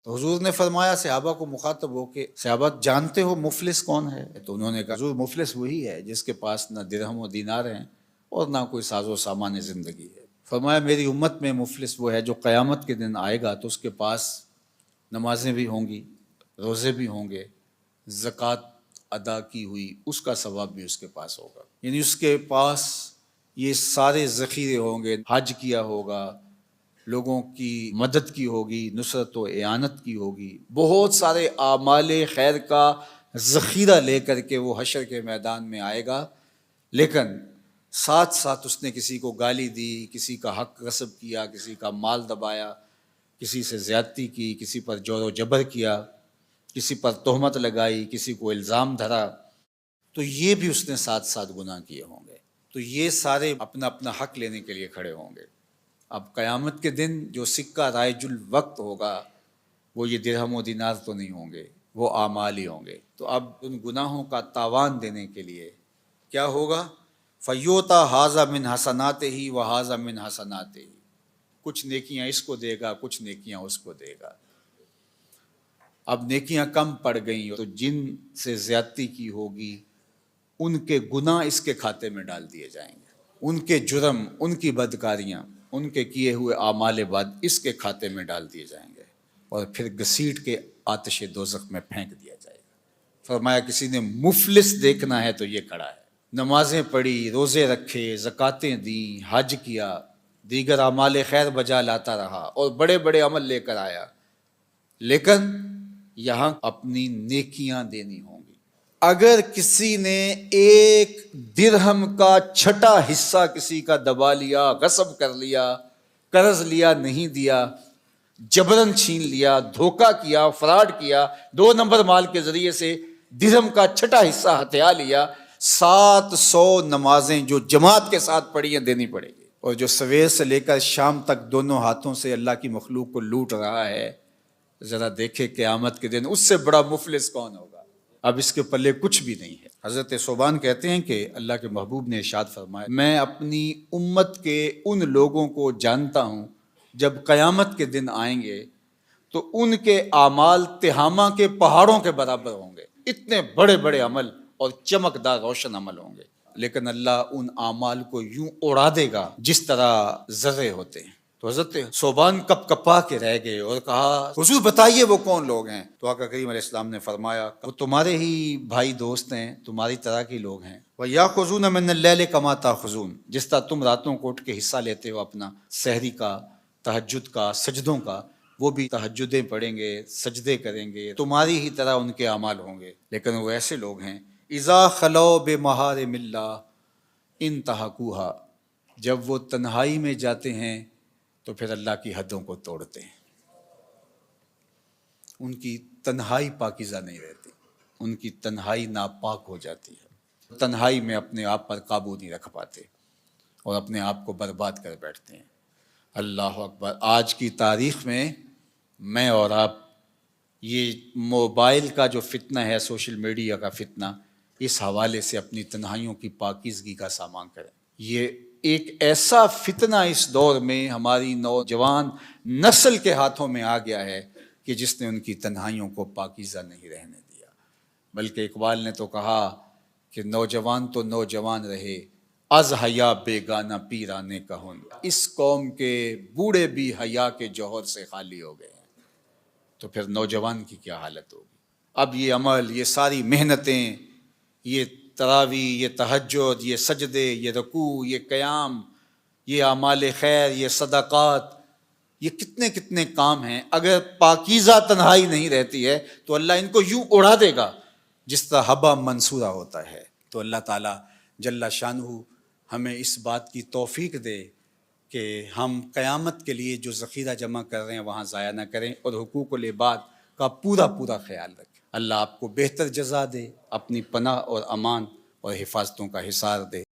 تو حضور نے فرمایا صحابہ کو مخاطب ہو کہ صحابہ جانتے ہو مفلس کون ہے؟ تو انہوں نے کہا حضور مفلس وہی ہے جس کے پاس نہ درہم و دینار ہیں اور نہ کوئی ساز و سامان زندگی ہے۔ فرمایا میری امت میں مفلس وہ ہے جو قیامت کے دن آئے گا تو اس کے پاس نمازیں بھی ہوں گی، روزے بھی ہوں گے، زکوٰۃ ادا کی ہوئی اس کا ثواب بھی اس کے پاس ہوگا، یعنی اس کے پاس یہ سارے ذخیرے ہوں گے، حج کیا ہوگا، لوگوں کی مدد کی ہوگی، نصرت و اعانت کی ہوگی، بہت سارے اعمال خیر کا ذخیرہ لے کر کے وہ حشر کے میدان میں آئے گا، لیکن ساتھ ساتھ اس نے کسی کو گالی دی، کسی کا حق غصب کیا، کسی کا مال دبایا، کسی سے زیادتی کی، کسی پر جور و جبر کیا، کسی پر تہمت لگائی، کسی کو الزام دھرا، تو یہ بھی اس نے ساتھ ساتھ گناہ کیے ہوں گے۔ تو یہ سارے اپنا اپنا حق لینے کے لیے کھڑے ہوں گے۔ اب قیامت کے دن جو سکہ رائج الوقت ہوگا وہ یہ درہم و دینار تو نہیں ہوں گے، وہ اعمال ہی ہوں گے۔ تو اب ان گناہوں کا تاوان دینے کے لیے کیا ہوگا؟ فیوتا ھذا من حسناتہ و ھذا من حسناتہ، کچھ نیکیاں اس کو دے گا، کچھ نیکیاں اس کو دے گا۔ اب نیکیاں کم پڑ گئیں تو جن سے زیادتی کی ہوگی ان کے گناہ اس کے کھاتے میں ڈال دیے جائیں گے، ان کے جرم، ان کی بدکاریاں، ان کے کیے ہوئے اعمال بد اس کے کھاتے میں ڈال دیے جائیں گے اور پھر گھسیٹ کے آتش دوزخ میں پھینک دیا جائے گا۔ فرمایا کسی نے مفلس دیکھنا ہے تو یہ کھڑا ہے، نمازیں پڑھی، روزے رکھے، زکاتیں دیں، حج کیا، دیگر اعمال خیر بجا لاتا رہا اور بڑے بڑے عمل لے کر آیا، لیکن یہاں اپنی نیکیاں دینی ہوں گی۔ اگر کسی نے ایک درہم کا چھٹا حصہ کسی کا دبا لیا، غصب کر لیا، قرض لیا نہیں دیا، جبراً چھین لیا، دھوکہ کیا، فراڈ کیا، 2 نمبر مال کے ذریعے سے درہم کا چھٹا حصہ ہتھیا لیا، 700 نمازیں جو جماعت کے ساتھ پڑھی ہیں دینی پڑے گی۔ اور جو سویر سے لے کر شام تک دونوں ہاتھوں سے اللہ کی مخلوق کو لوٹ رہا ہے، ذرا دیکھے قیامت کے دن اس سے بڑا مفلس کون ہوگا؟ اب اس کے پلے کچھ بھی نہیں ہے۔ حضرت ثوبان کہتے ہیں کہ اللہ کے محبوب نے ارشاد فرمایا، میں اپنی امت کے ان لوگوں کو جانتا ہوں جب قیامت کے دن آئیں گے تو ان کے اعمال تہامہ کے پہاڑوں کے برابر ہوں گے، اتنے بڑے بڑے عمل اور چمکدار روشن عمل ہوں گے، لیکن اللہ ان اعمال کو یوں اڑا دے گا جس طرح ذرے ہوتے ہیں۔ تو حضرت ثوبان کپ کپا کے رہ گئے اور کہا حضور بتائیے وہ کون لوگ ہیں؟ تو آقا کریم علیہ السلام نے فرمایا وہ تمہارے ہی بھائی دوست ہیں، تمہاری طرح کے لوگ ہیں۔ وَيَأْخُذُونَ مِنَ اللَّيْلِ كَمَا تَأْخُذُونَ، جس طرح تم راتوں کو اٹھ کے حصہ لیتے ہو اپنا سحری کا، تہجد کا، سجدوں کا، وہ بھی تہجدیں پڑھیں گے، سجدے کریں گے، تمہاری ہی طرح ان کے اعمال ہوں گے، لیکن وہ ایسے لوگ ہیں اِذَا خَلَوْا بِمَحَارِمِ اللَّهِ انتہکوها، جب وہ تنہائی میں جاتے ہیں تو پھر اللہ کی حدوں کو توڑتے ہیں، ان کی تنہائی پاکیزہ نہیں رہتی، ان کی تنہائی ناپاک ہو جاتی ہے، تنہائی میں اپنے آپ پر قابو نہیں رکھ پاتے اور اپنے آپ کو برباد کر بیٹھتے ہیں۔ اللہ اکبر! آج کی تاریخ میں اور آپ یہ موبائل کا جو فتنہ ہے، سوشل میڈیا کا فتنہ، اس حوالے سے اپنی تنہائیوں کی پاکیزگی کا سامان کریں۔ یہ ایک ایسا فتنہ اس دور میں ہماری نوجوان نسل کے ہاتھوں میں آ گیا ہے کہ جس نے ان کی تنہائیوں کو پاکیزہ نہیں رہنے دیا، بلکہ اقبال نے تو کہا کہ نوجوان تو نوجوان رہے، از حیا بیگانہ پیرانے کہن، اس قوم کے بوڑھے بھی حیا کے جوہر سے خالی ہو گئے ہیں، تو پھر نوجوان کی کیا حالت ہوگی؟ اب یہ عمل، یہ ساری محنتیں، یہ تراویح، یہ تہجد، یہ سجدے، یہ رکوع، یہ قیام، یہ اعمال خیر، یہ صدقات، یہ کتنے کتنے کام ہیں، اگر پاکیزہ تنہائی نہیں رہتی ہے تو اللہ ان کو یوں اڑا دے گا جس طرح حبا منصورہ ہوتا ہے۔ تو اللہ تعالیٰ جل شانہ ہمیں اس بات کی توفیق دے کہ ہم قیامت کے لیے جو ذخیرہ جمع کر رہے ہیں وہاں ضائع نہ کریں اور حقوق العباد کا پورا خیال رکھیں۔ اللہ آپ کو بہتر جزا دے، اپنی پناہ اور امان اور حفاظتوں کا حصار دے۔